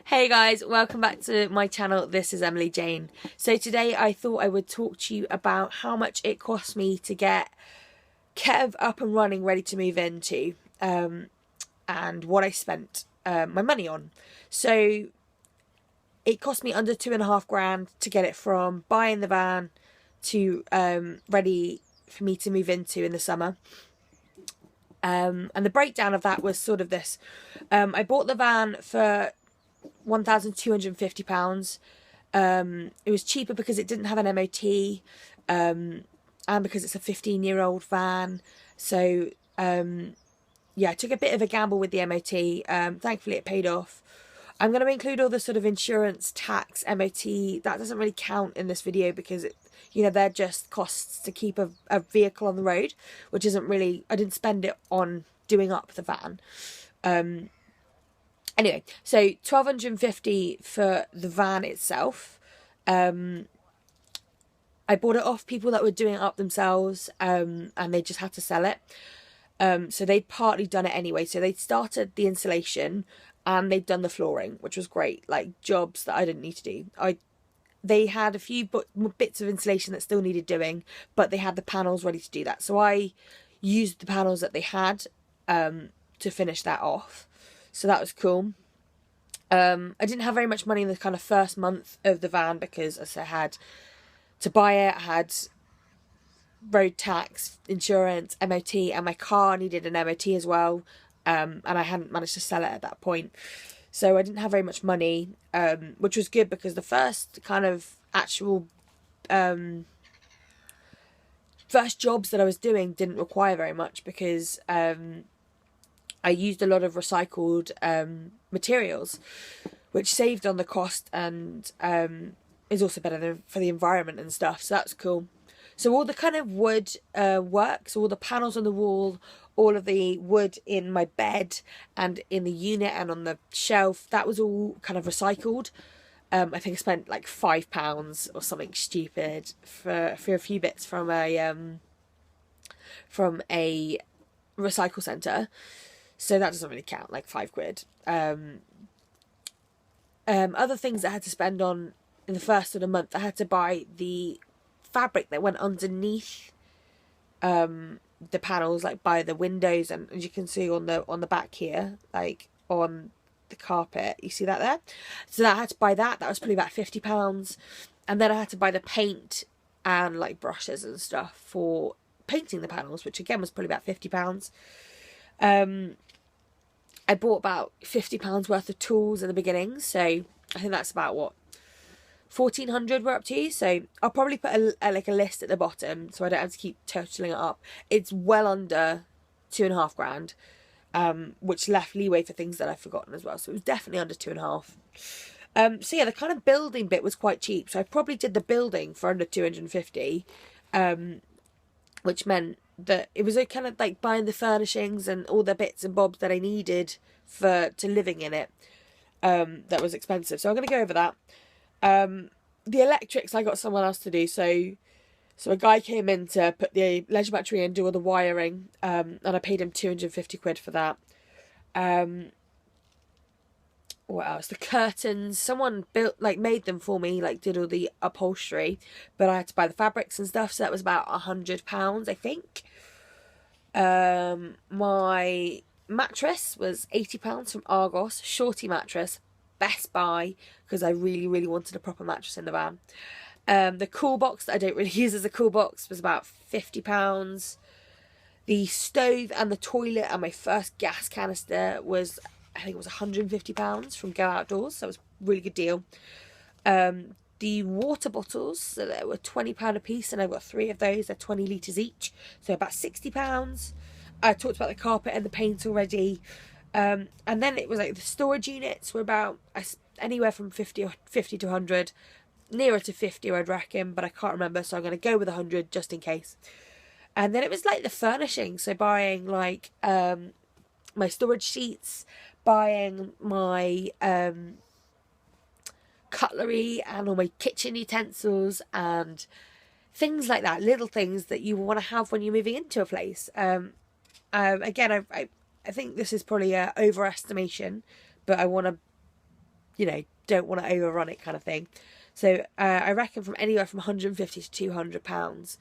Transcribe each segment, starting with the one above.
Hey guys, welcome back to my channel. This is Emily Jane. So today I thought I would talk to you about how much it cost me to get Kev up and running, ready to move into, and what I spent my money on. So it cost me under £2,500 to get it from buying the van to ready for me to move into in the summer. And the breakdown of that was sort of this. I bought the van for £1,250. It was cheaper because it didn't have an MOT, and because it's a 15-year-old van. So yeah, I took a bit of a gamble with the MOT. Thankfully it paid off. I'm going to include all the sort of insurance, tax, MOT. That doesn't really count in this video because they're just costs to keep a vehicle on the road, which isn't really, I didn't spend it on doing up the van. Anyway, so £1,250 for the van itself. I bought it off people that were doing it up themselves, and they just had to sell it. So they'd partly done it anyway. So they'd started the insulation and they'd done the flooring, which was great. Like jobs that I didn't need to do. They had a few bits of insulation that still needed doing, but they had the panels ready to do that. So I used the panels that they had to finish that off. So that was cool. I didn't have very much money in the kind of first month of the van because, as I had to buy it, I had road tax, insurance, MOT, and my car needed an MOT as well. And I hadn't managed to sell it at that point. So I didn't have very much money, which was good because the first kind of actual first jobs that I was doing didn't require very much because I used a lot of recycled materials, which saved on the cost and is also better for the environment and stuff. So that's cool. So all the kind of wood work, so all the panels on the wall, all of the wood in my bed and in the unit and on the shelf, that was all kind of recycled. I think I spent like £5 or something stupid for a few bits from a recycle centre. So that doesn't really count, like £5. Other things I had to spend on in the first of the month, I had to buy the fabric that went underneath the panels, like by the windows, and as you can see on the back here, like on the carpet, you see that there? So I had to buy that. That was probably about £50. And then I had to buy the paint and like brushes and stuff for painting the panels, which again was probably about £50. I bought about £50 worth of tools in the beginning, so I think that's about what 1,400 we're up to. So I'll probably put a list at the bottom so I don't have to keep totaling it up. It's well under £2,500, which left leeway for things that I've forgotten as well. So it was definitely under 2.5. So yeah, the kind of building bit was quite cheap. So I probably did the building for under 250, which meant that it was kind of like buying the furnishings and all the bits and bobs that I needed to living in it. That was expensive. So I'm going to go over that. The electrics I got someone else to do. So a guy came in to put the leisure battery in, do all the wiring, and I paid him £250 for that. What else? The curtains, someone made them for me, like did all the upholstery, but I had to buy the fabrics and stuff, so that was about £100, I think. My mattress was £80 from Argos, Shorty mattress, best buy, because I really, really wanted a proper mattress in the van. The cool box that I don't really use as a cool box was about £50. The stove and the toilet and my first gas canister was, I think it was £150 from Go Outdoors, so it was a really good deal. The water bottles, so they were £20 a piece, and I've got 3 of those. They're 20 litres each, so about £60. I talked about the carpet and the paint already. And then it was like the storage units were about anywhere from 50 to 100, nearer to 50 I'd reckon, but I can't remember, so I'm going to go with 100 just in case. And then it was like the furnishings, so buying like my storage sheets, buying my cutlery and all my kitchen utensils and things like that, little things that you want to have when you're moving into a place. Again, I think this is probably an overestimation, but I want to you know, don't want to overrun it kind of thing. So I reckon from anywhere from 150 to £200.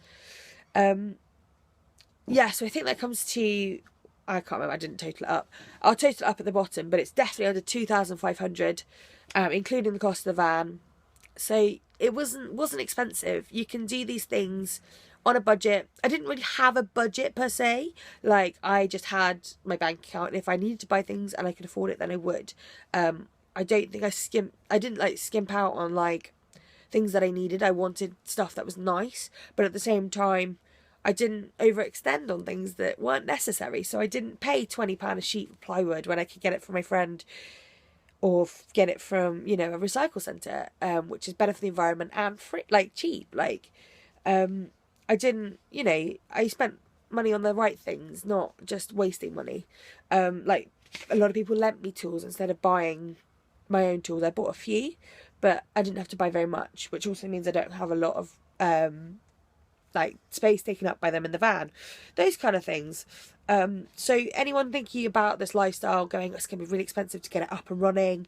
Yeah, so I think that comes to, I can't remember, I didn't total it up. I'll total it up at the bottom, but it's definitely under 2,500, including the cost of the van. So it wasn't expensive. You can do these things on a budget. I didn't really have a budget per se. Like, I just had my bank account, and if I needed to buy things and I could afford it, then I would. I don't think I didn't like skimp out on like things that I needed. I wanted stuff that was nice, but at the same time, I didn't overextend on things that weren't necessary. So I didn't pay £20 a sheet for plywood when I could get it from my friend, or get it from, you know, a recycle centre, which is better for the environment and free, like cheap. Like, I didn't, you know, I spent money on the right things, not just wasting money. Like, a lot of people lent me tools instead of buying my own tools. I bought a few, but I didn't have to buy very much, which also means I don't have a lot of like space taken up by them in the van, those kind of things. So anyone thinking about this lifestyle, going, it's going to be really expensive to get it up and running,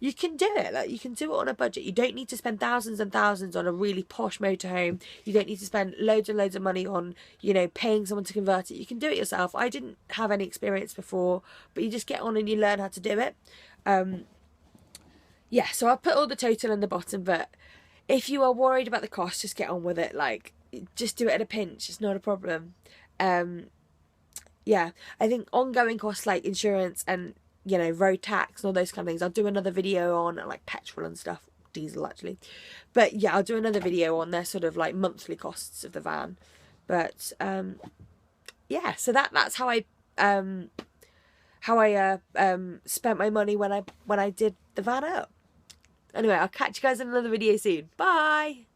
you can do it. Like, you can do it on a budget. You don't need to spend thousands and thousands on a really posh motorhome. You don't need to spend loads and loads of money on, you know, paying someone to convert it. You can do it yourself. I didn't have any experience before, but you just get on and you learn how to do it. Yeah, so I'll put all the total in the bottom, but if you are worried about the cost, just get on with it. Like, just do it at a pinch. It's not a problem. Yeah, I think ongoing costs like insurance and, you know, road tax and all those kind of things, I'll do another video on, like petrol and stuff, diesel actually. But yeah, I'll do another video on their sort of like monthly costs of the van. But yeah, so that's how I spent my money when I did the van up. Anyway, I'll catch you guys in another video soon. Bye!